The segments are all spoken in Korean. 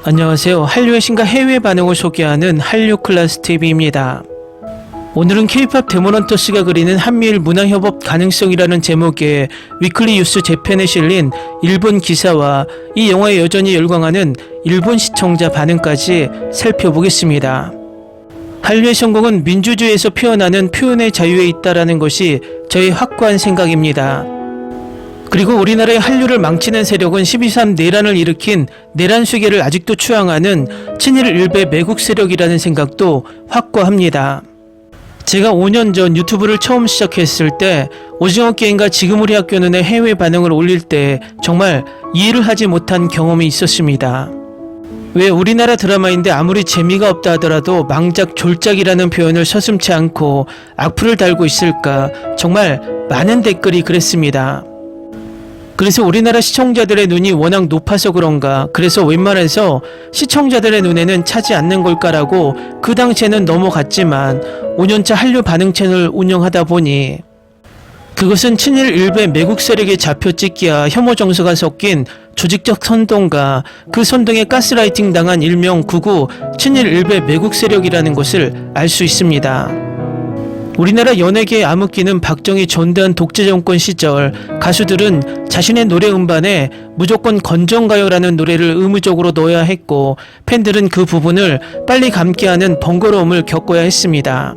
안녕하세요. 한류의 신과 해외 반응을 소개하는 한류클래스TV입니다. 오늘은 K-POP 데모넌터스가 그리는 한미일 문화협업 가능성이라는 제목의 위클리 뉴스 재팬에 실린 일본 기사와 이 영화에 여전히 열광하는 일본 시청자 반응까지 살펴보겠습니다. 한류의 성공은 민주주의에서 피어나는 표현의 자유에 있다라는 것이 저의 확고한 생각입니다. 그리고 우리나라의 한류를 망치는 세력은 12.3 내란을 일으킨 내란 수계를 아직도 추앙하는 친일 일베 매국 세력이라는 생각도 확고합니다. 제가 5년 전 유튜브를 처음 시작했을 때 오징어 게임과 지금 우리 학교는의 해외 반응을 올릴 때 정말 이해를 하지 못한 경험이 있었습니다. 왜 우리나라 드라마인데 아무리 재미가 없다 하더라도 망작 졸작이라는 표현을 서슴지 않고 악플을 달고 있을까, 정말 많은 댓글이 그랬습니다. 그래서 우리나라 시청자들의 눈이 워낙 높아서 그런가, 그래서 웬만해서 시청자들의 눈에는 차지 않는 걸까라고 그 당시에는 넘어갔지만 5년차 한류 반응 채널 운영하다 보니 그것은 친일 일베 매국 세력의 좌표 찍기와 혐오 정서가 섞인 조직적 선동과 그 선동에 가스라이팅 당한 일명 구구 친일 일베 매국 세력이라는 것을 알 수 있습니다. 우리나라 연예계의 암흑기는 박정희 전두환 독재 정권 시절 가수들은 자신의 노래 음반에 무조건 건전가요라는 노래를 의무적으로 넣어야 했고, 팬들은 그 부분을 빨리 감게 하는 번거로움을 겪어야 했습니다.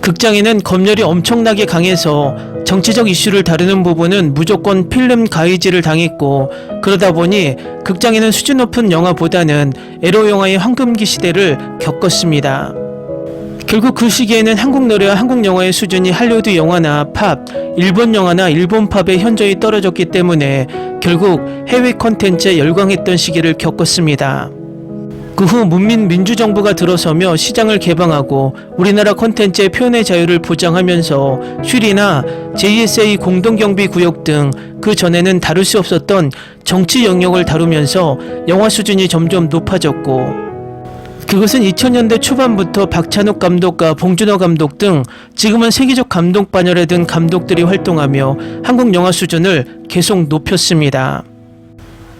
극장에는 검열이 엄청나게 강해서 정치적 이슈를 다루는 부분은 무조건 필름 가이지를 당했고, 그러다 보니 극장에는 수준 높은 영화보다는 에로 영화의 황금기 시대를 겪었습니다. 결국 그 시기에는 한국 노래와 한국 영화의 수준이 할리우드 영화나 팝, 일본 영화나 일본 팝의 현저히 떨어졌기 때문에 결국 해외 콘텐츠에 열광했던 시기를 겪었습니다. 그 후 문민 민주정부가 들어서며 시장을 개방하고 우리나라 콘텐츠의 표현의 자유를 보장하면서 슈리나 JSA 공동경비구역 등 그 전에는 다룰 수 없었던 정치 영역을 다루면서 영화 수준이 점점 높아졌고, 그것은 2000년대 초반부터 박찬욱 감독과 봉준호 감독 등 지금은 세계적 감독 반열에 든 감독들이 활동하며 한국 영화 수준을 계속 높였습니다.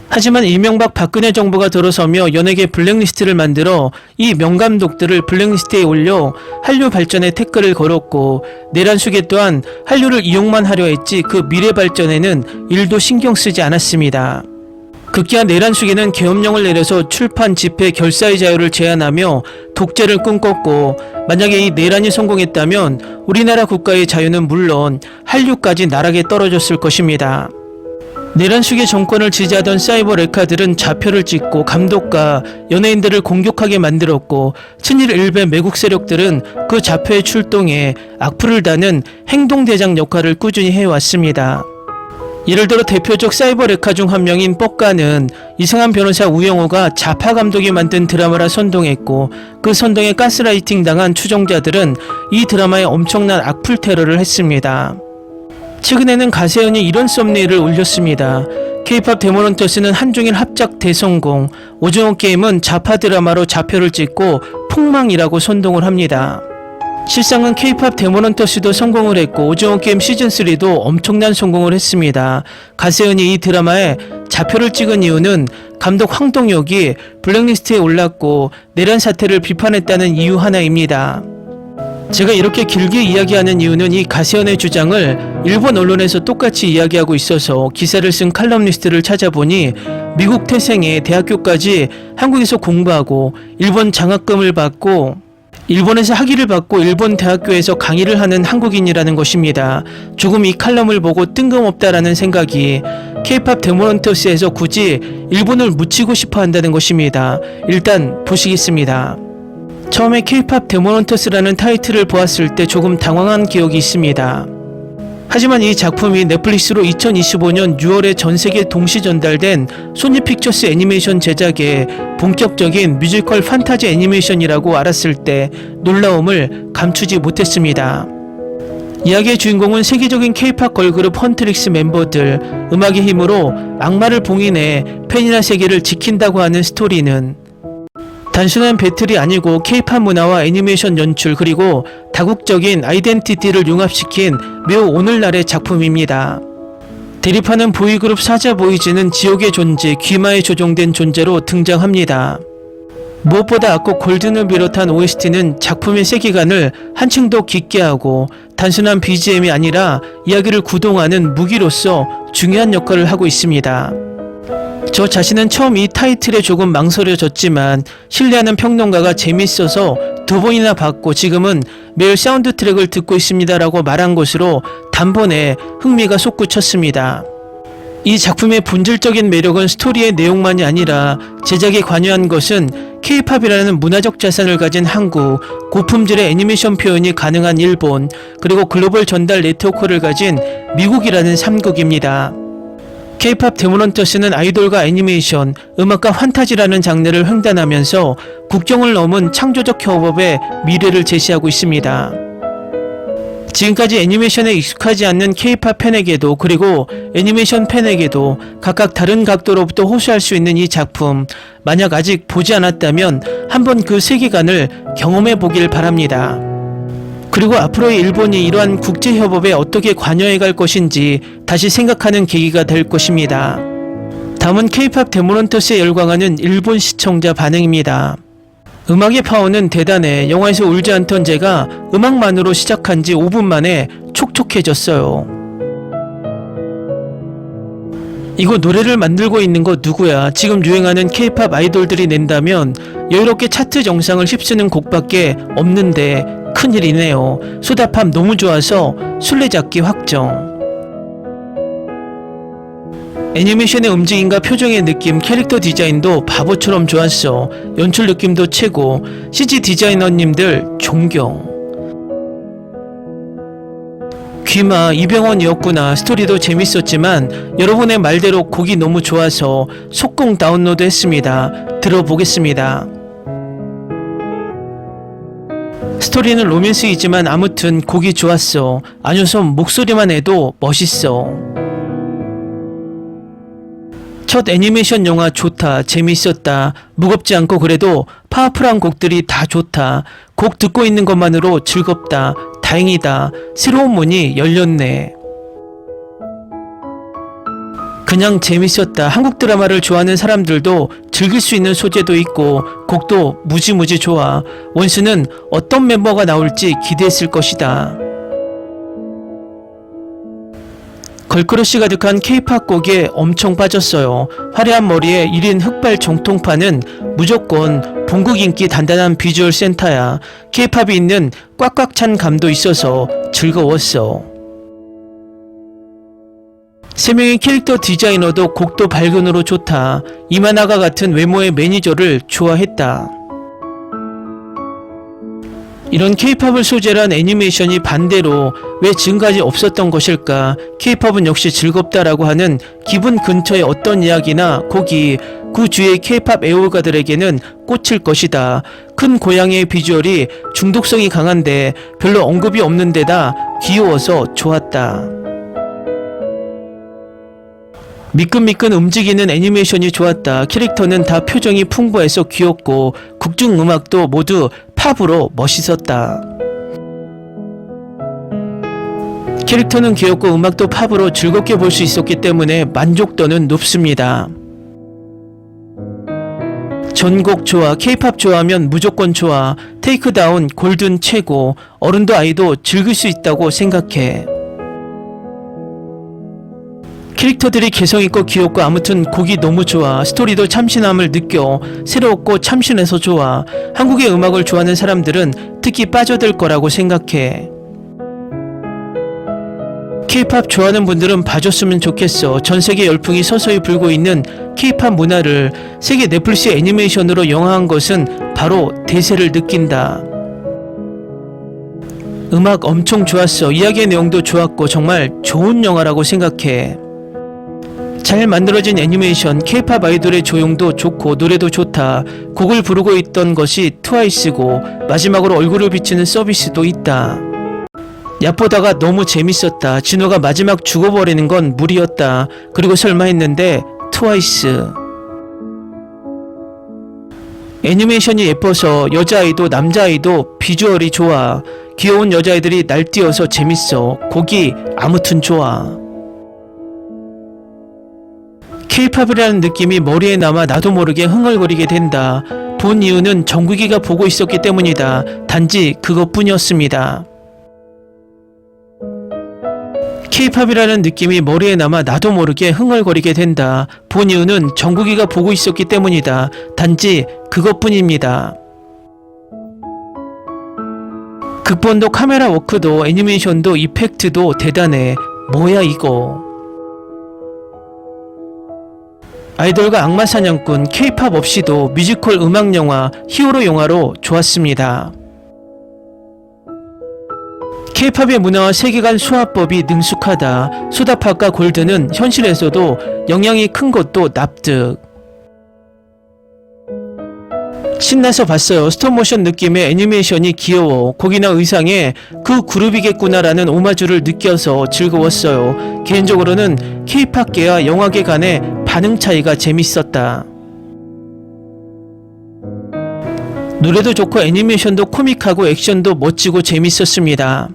하지만 이명박 박근혜 정부가 들어서며 연예계 블랙리스트를 만들어 이 명감독들을 블랙리스트에 올려 한류 발전에 태클을 걸었고, 내란 수계 또한 한류를 이용만 하려 했지 그 미래 발전에는 일도 신경 쓰지 않았습니다. 급기야 내란 수계는 계엄령을 내려서 출판, 집회, 결사의 자유를 제한하며 독재를 꿈꿨고, 만약에 이 내란이 성공했다면 우리나라 국가의 자유는 물론 한류까지 나락에 떨어졌을 것입니다. 내란 수계 정권을 지지하던 사이버 레카들은 좌표를 찍고 감독과 연예인들을 공격하게 만들었고, 친일 일베 매국 세력들은 그 좌표에 출동해 악플을 다는 행동대장 역할을 꾸준히 해왔습니다. 예를 들어 대표적 사이버 레카 중 한 명인 뻑가는 이승환 변호사 우영우가 좌파 감독이 만든 드라마라 선동했고, 그 선동에 가스라이팅 당한 추종자들은 이 드라마에 엄청난 악플 테러를 했습니다. 최근에는 가세현이 이런 썸네일을 올렸습니다. K-POP 데모넌터스는 한중일 합작 대성공, 오징어 게임은 좌파 드라마로 좌표를 찍고 폭망이라고 선동을 합니다. 실상은 K-POP 데모넌터스도 성공을 했고 오징어 게임 시즌3도 엄청난 성공을 했습니다. 가세현이 이 드라마에 좌표를 찍은 이유는 감독 황동혁이 블랙리스트에 올랐고 내란 사태를 비판했다는 이유 하나입니다. 제가 이렇게 길게 이야기하는 이유는 이 가세현의 주장을 일본 언론에서 똑같이 이야기하고 있어서 기사를 쓴 칼럼니스트를 찾아보니 미국 태생에 대학교까지 한국에서 공부하고 일본 장학금을 받고 일본에서 학위를 받고 일본 대학교에서 강의를 하는 한국인이라는 것입니다. 조금 이 칼럼을 보고 뜬금없다라는 생각이 K-POP 데모넌터스에서 굳이 일본을 묻히고 싶어 한다는 것입니다. 일단 보시겠습니다. 처음에 K-POP 데모넌터스라는 타이틀을 보았을 때 조금 당황한 기억이 있습니다. 하지만 이 작품이 넷플릭스로 2025년 6월에 전세계 동시 전달된 소니 픽처스 애니메이션 제작의 본격적인 뮤지컬 판타지 애니메이션이라고 알았을 때 놀라움을 감추지 못했습니다. 이야기의 주인공은 세계적인 K-POP 걸그룹 헌트릭스 멤버들, 음악의 힘으로 악마를 봉인해 팬이나 세계를 지킨다고 하는 스토리는 단순한 배틀이 아니고 K-POP 문화와 애니메이션 연출 그리고 다국적인 아이덴티티를 융합시킨 매우 오늘날의 작품입니다. 대립하는 보이그룹 사자보이즈는 지옥의 존재 귀마에 조종된 존재로 등장합니다. 무엇보다 악곡 골든을 비롯한 OST는 작품의 세계관을 한층 더 깊게 하고 단순한 BGM이 아니라 이야기를 구동하는 무기로서 중요한 역할을 하고 있습니다. 저 자신은 처음 이 타이틀에 조금 망설여졌지만 신뢰하는 평론가가 재밌어서 2번이나 봤고 지금은 매일 사운드 트랙을 듣고 있습니다라고 말한 것으로 단번에 흥미가 솟구쳤습니다. 이 작품의 본질적인 매력은 스토리의 내용만이 아니라 제작에 관여한 것은 K-팝이라는 문화적 자산을 가진 한국, 고품질의 애니메이션 표현이 가능한 일본, 그리고 글로벌 전달 네트워크를 가진 미국이라는 3국입니다. K-팝 데모넌터스는 아이돌과 애니메이션, 음악과 환타지라는 장르를 횡단하면서 국경을 넘은 창조적 협업의 미래를 제시하고 있습니다. 지금까지 애니메이션에 익숙하지 않는 K-팝 팬에게도 그리고 애니메이션 팬에게도 각각 다른 각도로부터 호소할 수 있는 이 작품, 만약 아직 보지 않았다면 한번 그 세계관을 경험해 보길 바랍니다. 그리고 앞으로의 일본이 이러한 국제협업에 어떻게 관여해 갈 것인지 다시 생각하는 계기가 될 것입니다. 다음은 K-팝 데모넌터스에 열광하는 일본 시청자 반응입니다. 음악의 파워는 대단해. 영화에서 울지 않던 제가 음악만으로 시작한 지 5분 만에 촉촉해졌어요. 이거 노래를 만들고 있는 거 누구야? 지금 유행하는 K-팝 아이돌들이 낸다면 여유롭게 차트 정상을 휩쓰는 곡밖에 없는데 큰일이네요. 소다팝 너무 좋아서 술래잡기 확정. 애니메이션의 움직임과 표정의 느낌, 캐릭터 디자인도 바보처럼 좋았어. 연출 느낌도 최고. CG 디자이너님들 존경. 귀마 이병헌이었구나. 스토리도 재밌었지만 여러분의 말대로 곡이 너무 좋아서 속공 다운로드 했습니다. 들어보겠습니다. 스토리는 로맨스이지만 아무튼 곡이 좋았어. 안효섬 목소리만 해도 멋있어. 첫 애니메이션 영화 좋다. 재밌었다. 무겁지 않고 그래도 파워풀한 곡들이 다 좋다. 곡 듣고 있는 것만으로 즐겁다. 다행이다. 새로운 문이 열렸네. 그냥 재밌었다. 한국 드라마를 좋아하는 사람들도 즐길 수 있는 소재도 있고 곡도 무지무지 좋아. 원스는 어떤 멤버가 나올지 기대했을 것이다. 걸크러쉬 가득한 K-팝 곡에 엄청 빠졌어요. 화려한 머리에 1인 흑발 정통파는 무조건 본국 인기 단단한 비주얼 센터야. K-팝이 있는 꽉꽉 찬 감도 있어서 즐거웠어. 3명의 캐릭터 디자이너도 곡도 발견으로 좋다. 이만화가 같은 외모의 매니저를 좋아했다. 이런 K-팝을 소재로 한 애니메이션이 반대로 왜 지금까지 없었던 것일까? K-팝은 역시 즐겁다라고 하는 기분 근처의 어떤 이야기나 곡이 그 주위의 K-팝 애호가들에게는 꽂힐 것이다. 큰 고양이의 비주얼이 중독성이 강한데 별로 언급이 없는 데다 귀여워서 좋았다. 미끈미끈 움직이는 애니메이션이 좋았다. 캐릭터는 다 표정이 풍부해서 귀엽고 국중 음악도 모두 팝으로 멋있었다. 캐릭터는 귀엽고 음악도 팝으로 즐겁게 볼 수 있었기 때문에 만족도는 높습니다. 전곡 좋아. K-팝 좋아하면 무조건 좋아. 테이크다운 골든 최고. 어른도 아이도 즐길 수 있다고 생각해. 캐릭터들이 개성있고 귀엽고 아무튼 곡이 너무 좋아. 스토리도 참신함을 느껴. 새롭고 참신해서 좋아. 한국의 음악을 좋아하는 사람들은 특히 빠져들 거라고 생각해. K-팝 좋아하는 분들은 봐줬으면 좋겠어. 전세계 열풍이 서서히 불고 있는 K-팝 문화를 세계 넷플릭스 애니메이션으로 영화한 것은 바로 대세를 느낀다. 음악 엄청 좋았어. 이야기의 내용도 좋았고 정말 좋은 영화라고 생각해. 잘 만들어진 애니메이션, K-팝 아이돌의 조용도 좋고 노래도 좋다. 곡을 부르고 있던 것이 트와이스고 마지막으로 얼굴을 비치는 서비스도 있다. 얕보다가 너무 재밌었다. 진호가 마지막 죽어버리는 건 무리였다. 그리고 설마 했는데 트와이스. 애니메이션이 예뻐서 여자아이도 남자아이도 비주얼이 좋아. 귀여운 여자아이들이 날뛰어서 재밌어. 곡이 아무튼 좋아. K-팝이라는 느낌이 머리에 남아 나도 모르게 흥얼거리게 된다. 본 이유는 정국이가 보고 있었기 때문이다. 단지 그것뿐이었습니다. K-팝이라는 느낌이 머리에 남아 나도 모르게 흥얼거리게 된다. 본 이유는 정국이가 보고 있었기 때문이다. 단지 그것뿐입니다. 극본도 카메라 워크도 애니메이션도 이펙트도 대단해. 뭐야 이거. 아이돌과 악마 사냥꾼, K-팝 없이도 뮤지컬 음악 영화, 히어로 영화로 좋았습니다. K-팝의 문화와 세계관 수화법이 능숙하다. 소다팝과 골드는 현실에서도 영향이 큰 것도 납득. 신나서 봤어요. 스톱모션 느낌의 애니메이션이 귀여워. 곡이나 의상에 그 그룹이겠구나라는 오마주를 느껴서 즐거웠어요. 개인적으로는 K-팝계와 영화계 간의 반응 차이가 재밌었다. 노래도 좋고 애니메이션도 코믹하고 액션도 멋지고 재밌었습니다.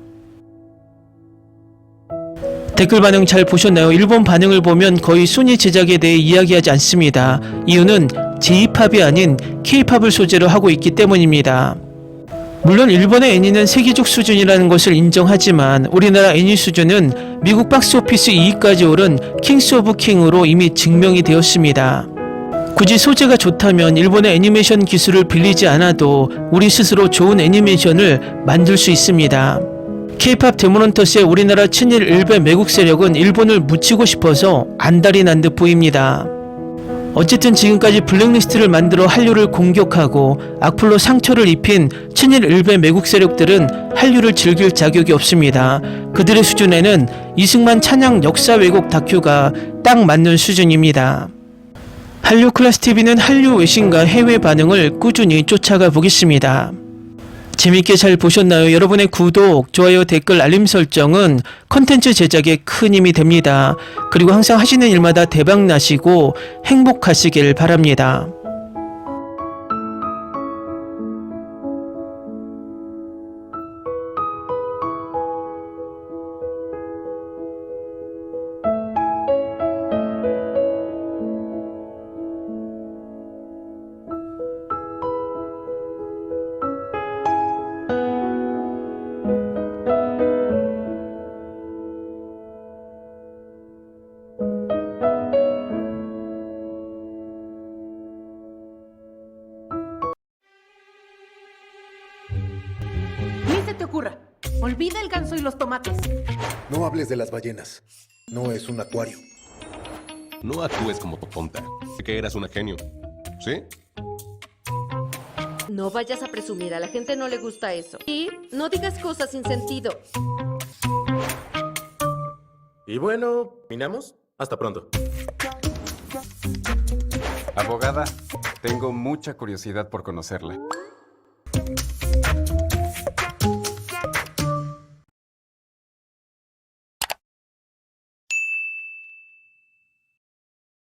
댓글 반응 잘 보셨나요? 일본 반응을 보면 거의 순위 제작에 대해 이야기하지 않습니다. 이유는 J-팝이 아닌 K-팝을 소재로 하고 있기 때문입니다. 물론 일본의 애니는 세계적 수준이라는 것을 인정하지만 우리나라 애니 수준은 미국 박스오피스 2위까지 오른 킹스 오브 킹으로 이미 증명이 되었습니다. 굳이 소재가 좋다면 일본의 애니메이션 기술을 빌리지 않아도 우리 스스로 좋은 애니메이션을 만들 수 있습니다. K-팝 데모넌터스의 우리나라 친일 일베 매국 세력은 일본을 묻히고 싶어서 안달이 난 듯 보입니다. 어쨌든 지금까지 블랙리스트를 만들어 한류를 공격하고 악플로 상처를 입힌 친일 일베 매국 세력들은 한류를 즐길 자격이 없습니다. 그들의 수준에는 이승만 찬양 역사 왜곡 다큐가 딱 맞는 수준입니다. 한류 클래스TV는 한류 외신과 해외 반응을 꾸준히 쫓아가 보겠습니다. 재밌게 잘 보셨나요? 여러분의 구독, 좋아요, 댓글, 알림 설정은 컨텐츠 제작에 큰 힘이 됩니다. 그리고 항상 하시는 일마다 대박 나시고 행복하시길 바랍니다. Ni se te ocurra. Olvida el ganso y los tomates. No hables de las ballenas. No es un acuario. No actúes como tonta. Sé que eras una genio. ¿Sí? No vayas a presumir, a la gente no le gusta eso. Y no digas cosas sin sentido. Y bueno, ¿minamos? Hasta pronto. Abogada, tengo mucha curiosidad por conocerla.